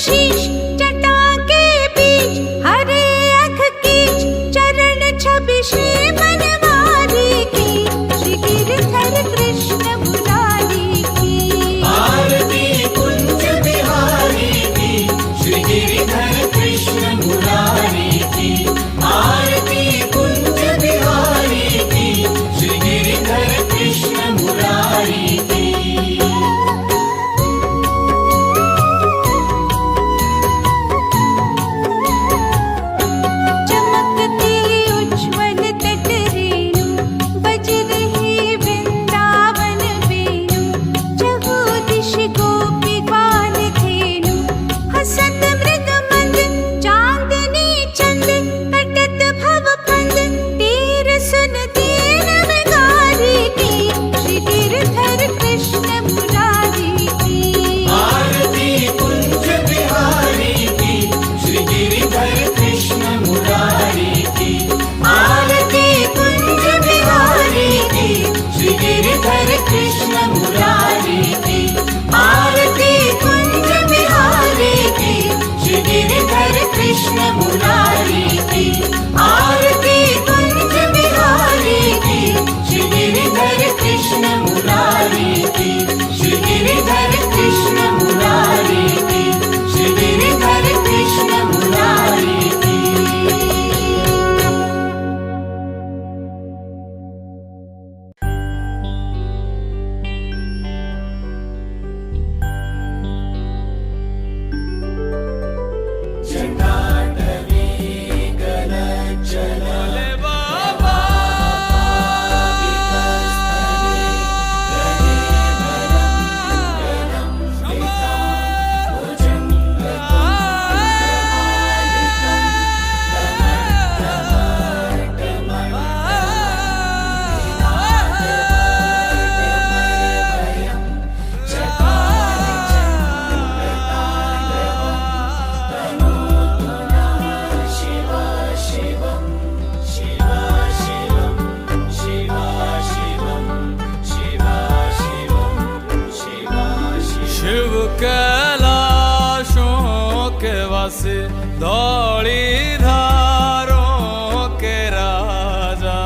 शीश जटा के बीच, हरे अघ कीच चरण छवि श्री बनवारी की, श्री गिरधर कृष्ण मुरारी की। आरती कुंज बिहारी की, श्री गिरधर कृष्ण मुरारी की। आरती कुंज बिहारी की, श्री गिरधर कृष्ण मुरारी की। चमकती उज्ज्वल तट रेणु, बज रही वृंदावन वेणु, जगो दिश गोपी ग्वाल धेनु, हसत मृग मंद चांदनी चंद, कटत भव फंद तीर सुन दीन बिगारी की, श्री गिरधर कृष्ण मुरारी की। आरती कुंज बिहारी की, श्री गिरधर कृष्ण मुरारी की। आरती कुंज बिहारी की, श्री गिरधर कृष्ण मुरारी की। आरती कुंज बिहारी की, श्री गिरधर कृष्ण मुरारी की। आरती कुंज बिहारी की, श्री गिरधर कृष्ण मुरारी की। श्री गिरधर कृष्ण मुरारी की, श्री गिरधर कृष्ण मुरारी की। जटाटवी गलज्जला शिव कैलाशों के वासी, धौली धारों के राजा,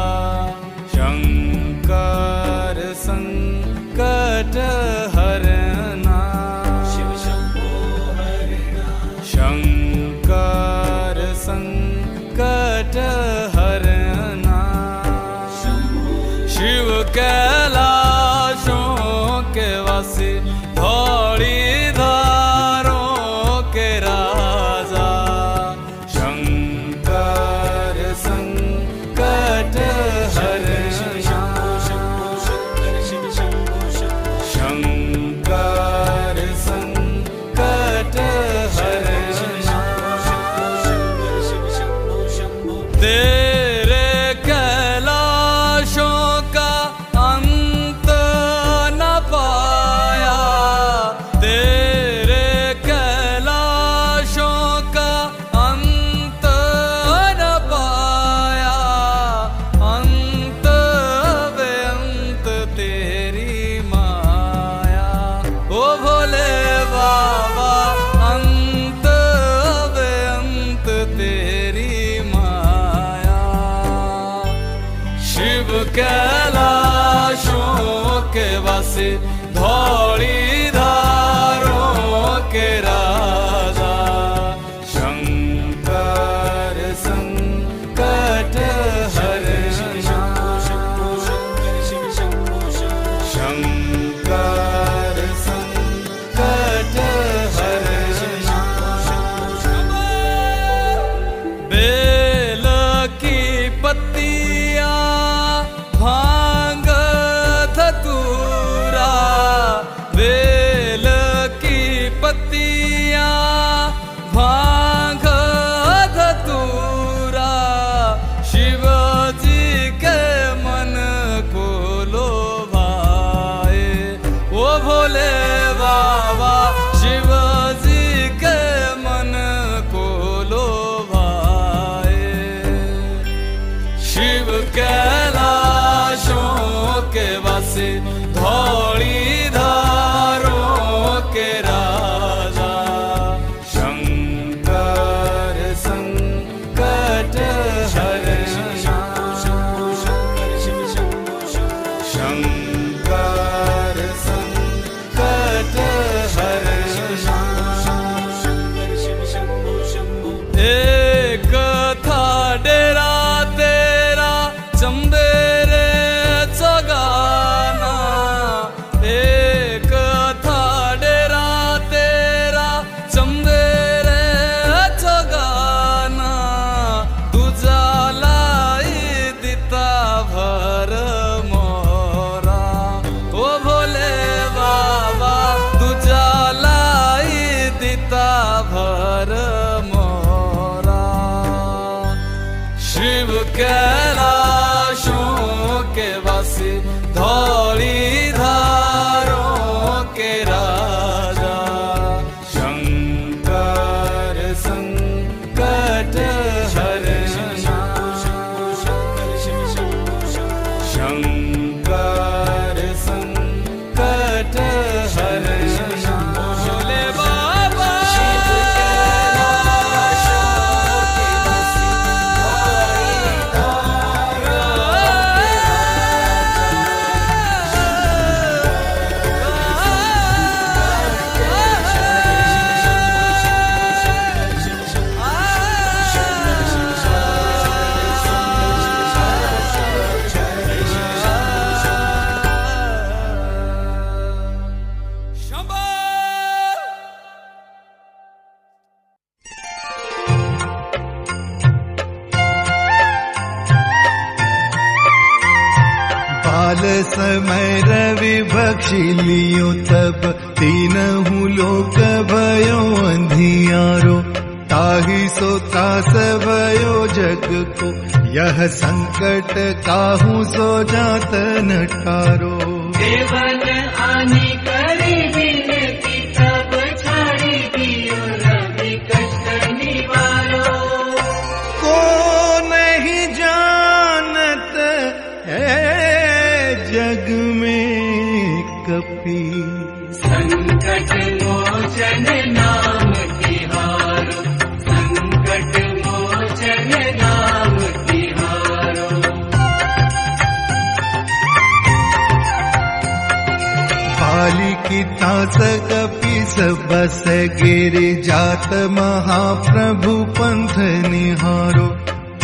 शंकर संकट हरना। शिव शंभो हरना, शंकर संकट हरना। शिव कैलाशों के वासी, धौली धारों के राजा, शंकर संकट हरना। शंकर संकट हरना। तेरे कैलाशों का अंत न पाया, तेरे कैलाशों का अंत न पाया, अंत बेअंत तेरी माया। ओ भोले बाबा, अंत बेअंत तेरी माया। शिव कैलाशों के वासी, धौली धारों के राजा, शंकर संकट हरना। शंकर संकट हरना। बेल की पत्तियां, भांग धतूरा, काल समय रवि भक्षी लियो तब तीनहु लोक भयो अंधियारो ताहि सो त्रास भयो जग को यह संकट काहू सो जात न ठारो देवन आनी करी विनती तब छाड़ी दियो रवि कष्ट निवारो को नहीं जानत है जग में कपि संकट मोचन नाम तिहारो संकट मोचन नाम तिहारो पाली की तास कपि बस गिरि जात महाप्रभु पंथ निहारो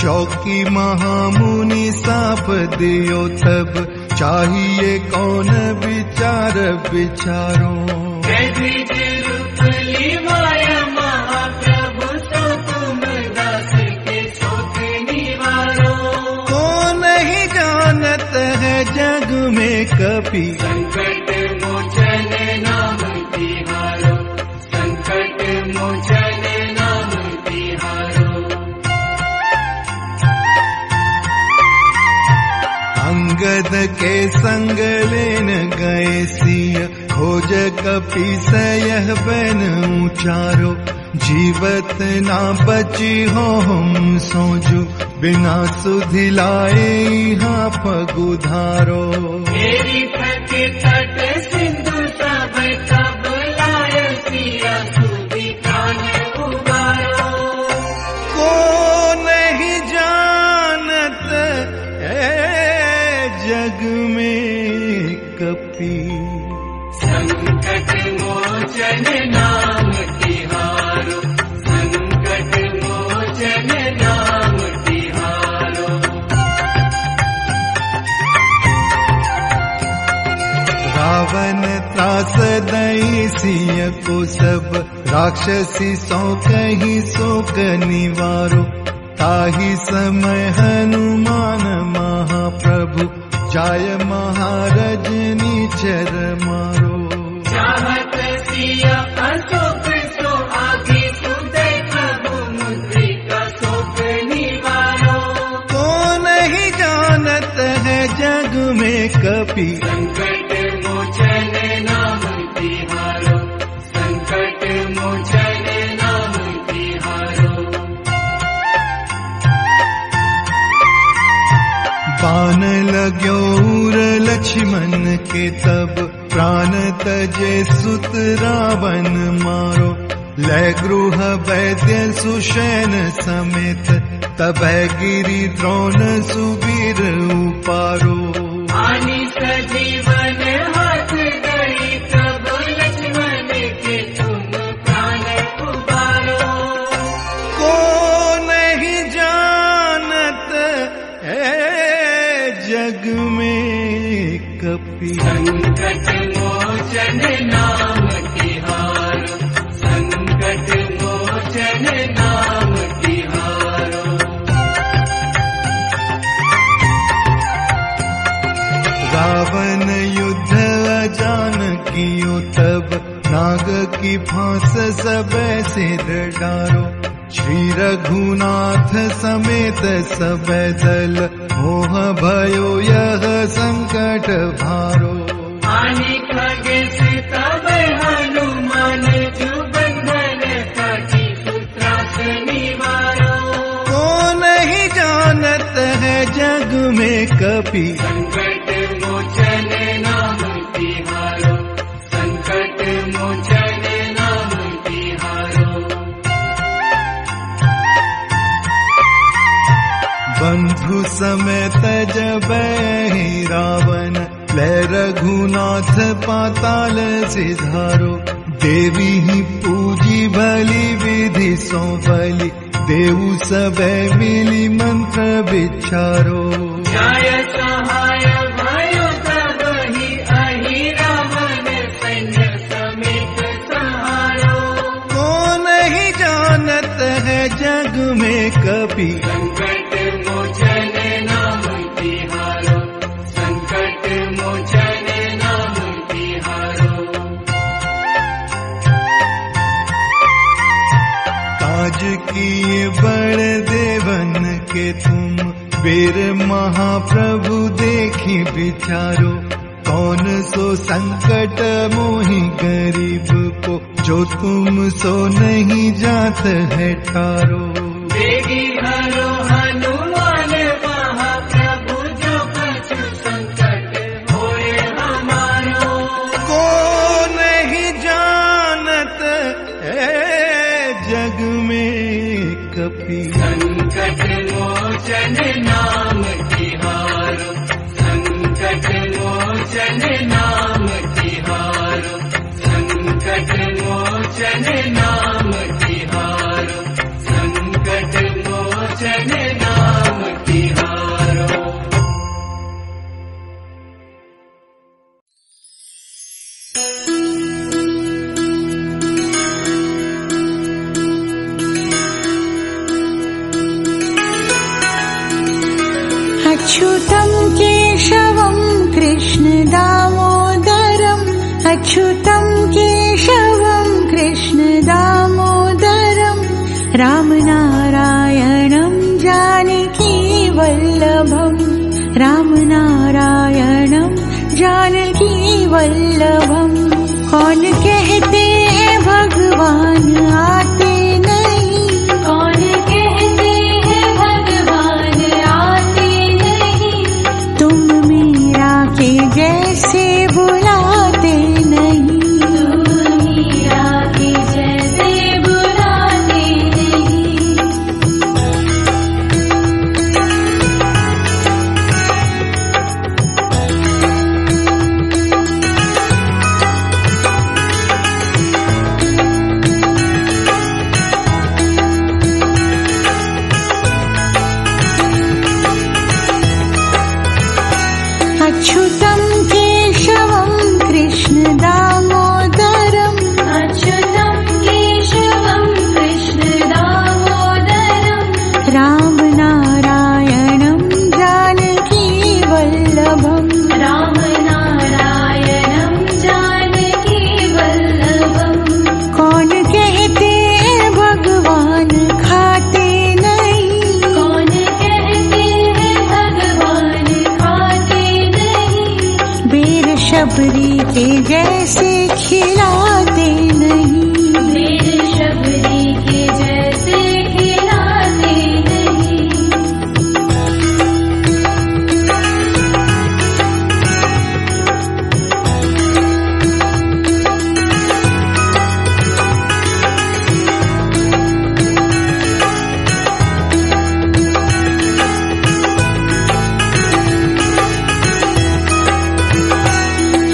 चौकी महामुनि साप दियो तब चाहिए कौन विचार विचारो द्विज रूप लिवाया महाप्रभु तो तुम दास के शोक निवारो को नहीं जानत है जग में कपि संकट मोचन नाम तिहारो संकट मोचन नाम तिहारो अंगद के संग लेन गए सिय खोज कपि सयह बन उचारो जीवत ना बची हो हम सोजू बिना सुधि लाए यहाँ पगुधारो मेरी थक तट सिंधु सब कब लाय सिया सुधि कान उबारो को नहीं जानत है जग में कपि संकट मोचन नाम तिहारो संकट मोचन नाम तिहारो रावण त्रास दई सिय को सब राक्षसी सौ कहीं शोक निवारो ताहि समय हनुमान महाप्रभु जाय महारजनी चर मारो चाहत सिया अशोक सो आगे सुदय प्रभु मुद्रिका शोक निवारो को नहीं जानत है जग में कपि संकट मोचन नाम तिहारो संकट मोचन नाम तिहारो बाण लाग्यो उर लक्ष्मण के तब प्राण तजे सुत रावण मारो लय गृह वैद्य सुषैन समेत तब गिरि द्रोण सुबीर उपारो आनी सजीवन हाथ गई तब लक्ष्मण के तुम प्राण उबारो को नहीं जानत है जग में कपि संकट मोचन नाम तिहारो संकट मोचन नाम तिहारो रावण युद्ध अजान कियो तब नाग की फांस सब सिर डारो श्री रघुनाथ समेत सब दल मोह भयो यह संकट भारो आनी खगेश तब हनुमान जो बंधन काटी सूत्रास निवारो को नहीं जानत है जग में कपि संकट मोचन नाम तिहारो संकट मोचन नाम तिहारो बंधु समेत जब रावण लय रघुनाथ पाताल सिधारो देवी ही पूजी भली विधि सो बलि देऊ सब मिली मंत्र विचारो जय सहाय भयो तब ही अहि रावण सैन्य समेत सहारो को नहीं जानत है जग में कपि संकट मोचन नाम तिहारो संकट आज किए बड़े देवन के तुम, वीर महाप्रभु देखी विचारो, कौन सो संकट मोहि गरीब को, जो तुम सो नहीं जात है ठारो। देगी हरो हनुमान महाप्रभु, जो कछु संकट होए हमारो। को नहीं जानत है जग में कपि, संकट मोचन नाम तिहारो, संकट मोचन नाम तिहारो, संकट मोचन नाम तिहारो, संकट मोचन नाम तिहारो। अच्युतं केशवं कृष्ण दामोदरम्, अच्युतं केशवं कृष्ण दामोदरम्, रामनारायणं जानकी वल्लभम्, रामनारायणं जानकी वल्लभम्। कौन कहते हैं भगवान आते नहीं, कौन कहते हैं भगवान आते नहीं, तुम मीरा के जैसे बुलाते नहीं, तुम मीरा के जैसे बुलाते नहीं। अच्युतं केशवं कृष्ण दामोदरम्, अच्युतं केशवं कृष्ण दामोदरम्, रामनारायणं जानकी वल्लभम्, रामनारायणं जानकी वल्लभम्। कौन कहते हैं भगवान खाते नहीं, कौन कहते हैं भगवान खाते नहीं, बेर शबरी के जैसे खिलाते नहीं, बेर शबरी के जैसे खिलाते नहीं।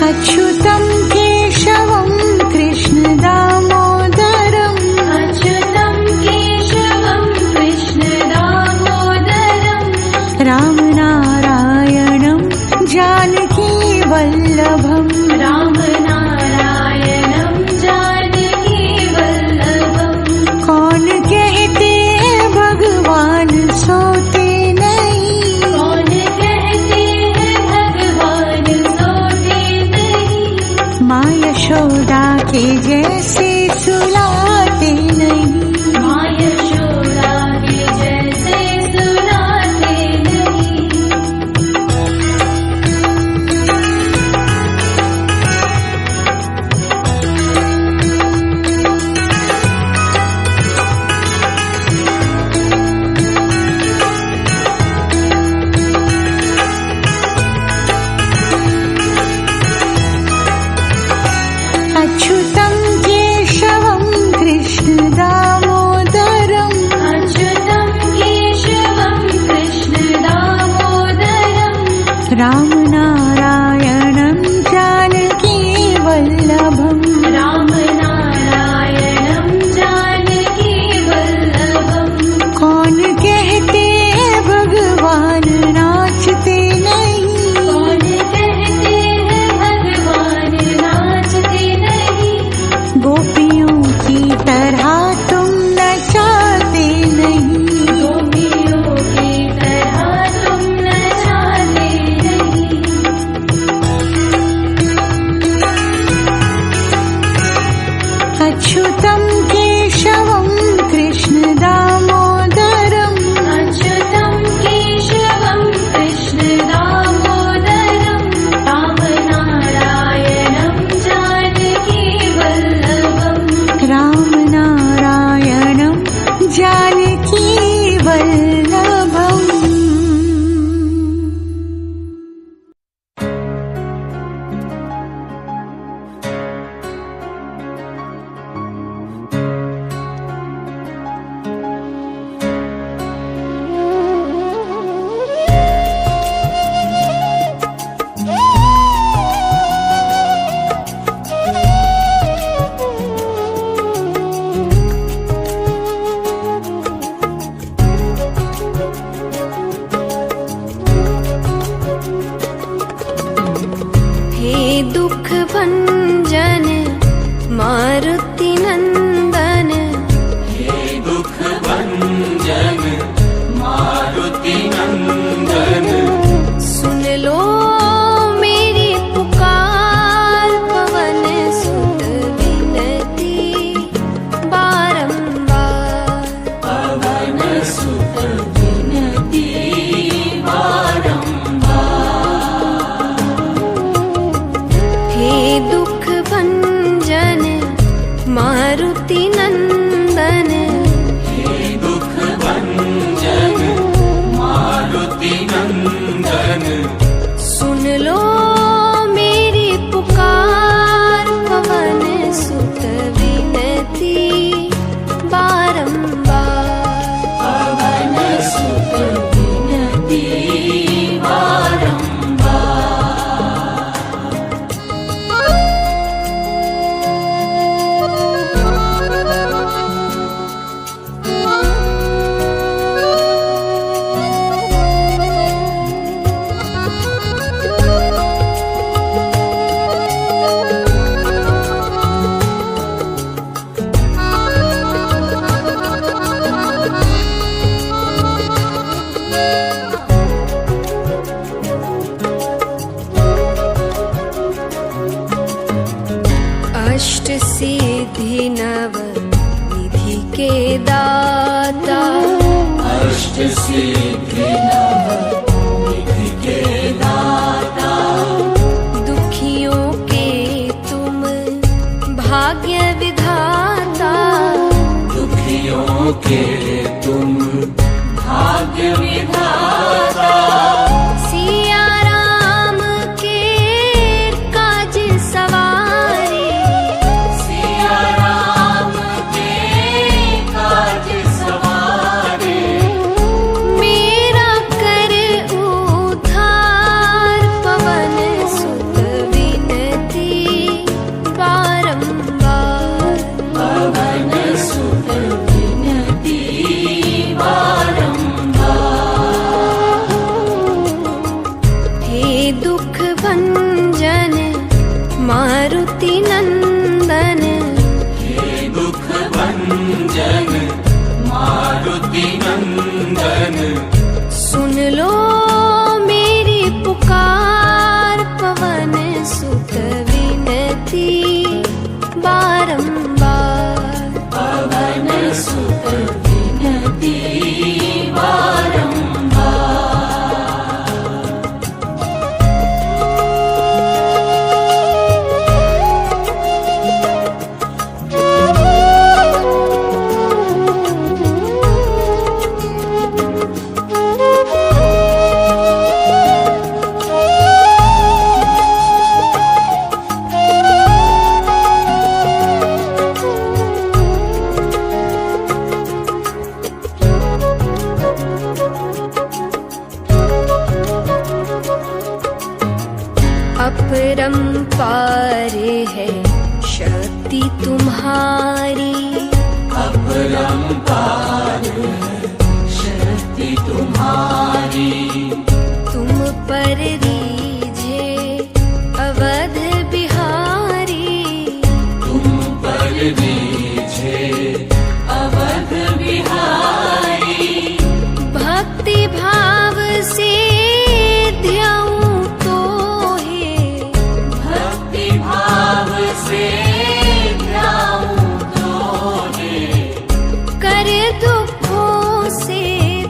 अच्युतं केशवं कृष्ण दामोदरम्, अच्युतं केशवं कृष्ण दामोदरम्, रामनारायणं जानकी वल्लभम्, रामनारायणं जानकी वल्लभम्। कौन कहते हैं भगवान सोते नहीं, कौन कहते हैं भगवान सोते नहीं, माँ यशोदा के जैसे सुलाते नहीं, माँ यशोदा के जैसे सुलाते नहीं। अच्युतं केशवं मारुति नंदन हे दुख भंजन मारुति नंदन सुन लो मेरी पुकार पवन सुत विनती बारंबार पवन सुत विनती हे दुख भंजन मारुति नंदन हे दुख भंजन मारुति नंदन सुन लो मेरी पुकार पवन सुत विनती बारंबार पवन सुत विनती अष्ट सिद्धि नव निधि के दाता अष्ट सिद्धि नव निधि के दाता दुखियों के तुम भाग्य विधाता दुखियों के तुम भाग्य विधाता सिया राम के काज सवारे सिया राम के काज सवारे मेरा कर उद्धार पवन सुत विनती बारंबार पवन सुत विनती हे दुख भंजन मारुति नंदन हे दुख भंजन मारुति नंदन सुन लो मेरी पुकार पवन सुत विनती बारंबार पवन सुत विनती अपरंपार है शक्ति तुम्हारी अपरंपार है शक्ति तुम्हारी तुम पर रीझे अवध बिहारी तुम पर रीझे अवध बिहारी भक्ति भाव से ध्याऊं तो है भक्ति भाव से ध्याऊं तोहे कर दुखों से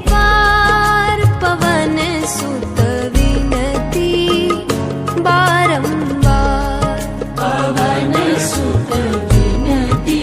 पार पवन सुत विनती बारंबार पवन सुत विनती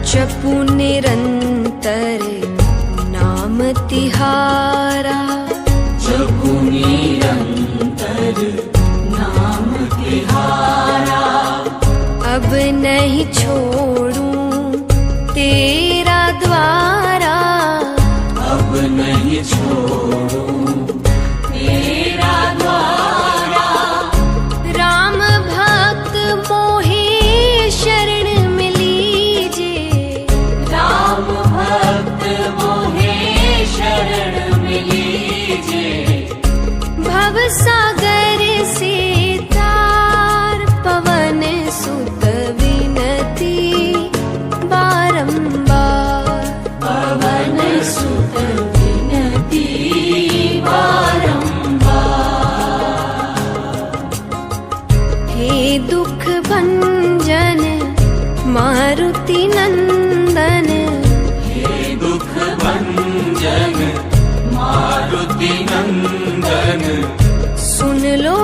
जपू निरंतर नाम तिहारा, जपू निरंतर नाम तिहारा। अब नहीं छोड़ूं तेरा द्वारा, अब नहीं छोड़ूं तेरा द्वारा। राम भक्त मोहे शरण में लीजिए, राम भक्त मोहे शरण में लीजिए। भव सागर से तार पवन सुत विनती बारंबार, पवन सुत विनती बारंबार। हे दुख भंजन मारुति नंदन, हे दुख भंजन मारुति नंदन। सुन लो